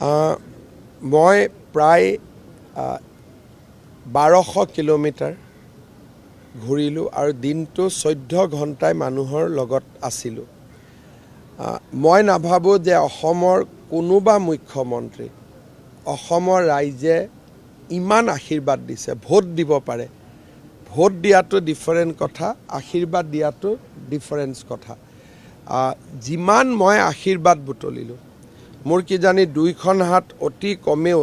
মই প্ৰায় 1200 কিলোমিটাৰ ঘূৰিলোঁ আৰু দিনটো 14 ঘণ্টাই মানুহৰ লগত আছিলোঁ। মই নাভাবোঁ যে অসমৰ কোনোবা মুখ্যমন্ত্ৰী অসমৰ ৰাইজে ইমান আশীৰ্বাদ দিছে। ভোট দিব পাৰে, ভোট দিয়াটো ডিফাৰেণ্ট কথা, আশীৰ্বাদ দিয়াটো ডিফাৰেঞ্চ কথা। যিমান মই আশীৰ্বাদ বুটলিলোঁ, মোৰ কিজানি দুইখন হাত অতি কমেও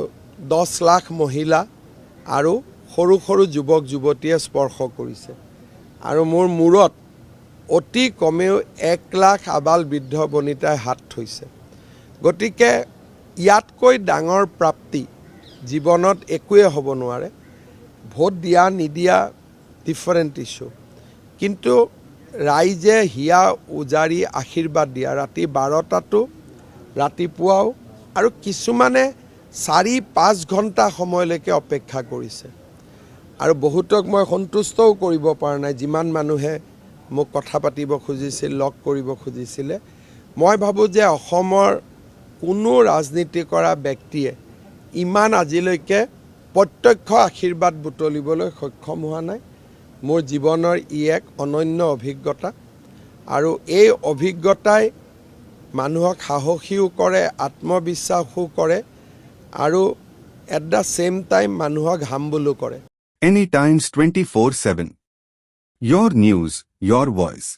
10 লাখ মহিলা আৰু সৰু সৰু যুৱক যুৱতীয়ে স্পৰ্শ কৰিছে আৰু মোৰ মূৰত অতি কমেও 1 লাখ আবাল বৃদ্ধ বনিতাই হাত থৈছে। গতিকে ইয়াতকৈ ডাঙৰ প্ৰাপ্তি জীৱনত একোৱে হ'ব নোৱাৰে। ভোট দিয়া নিদিয়া ডিফাৰেণ্ট ইছ্যু, কিন্তু ৰাইজে হিয়া উজাৰি আশীৰ্বাদ দিয়া ৰাতি 12টাতো ৰাতিপুৱাও আৰু কিছুমানে 4-5 ঘণ্টা সময়লৈকে অপেক্ষা কৰিছে আৰু বহুতক মই সন্তুষ্টও কৰিব পৰা নাই। যিমান মানুহে মোক কথা পাতিব খুজিছিল, লগ কৰিব খুজিছিলে, মই ভাবোঁ যে অসমৰ কোনো ৰাজনীতি কৰা ব্যক্তিয়ে ইমান আজিলৈকে প্ৰত্যক্ষ আশীৰ্বাদ বুটলিবলৈ সক্ষম হোৱা নাই। মোৰ জীৱনৰ ই এক অনন্য অভিজ্ঞতা আৰু এই অভিজ্ঞতাই মানুহক সাহসীও কৰে, আত্মবিশ্বাসো কৰে আৰু এট দ্য ছেম টাইম মানুহক হাম্বলো কৰে। Anytimes 24/7. Your news, your voice.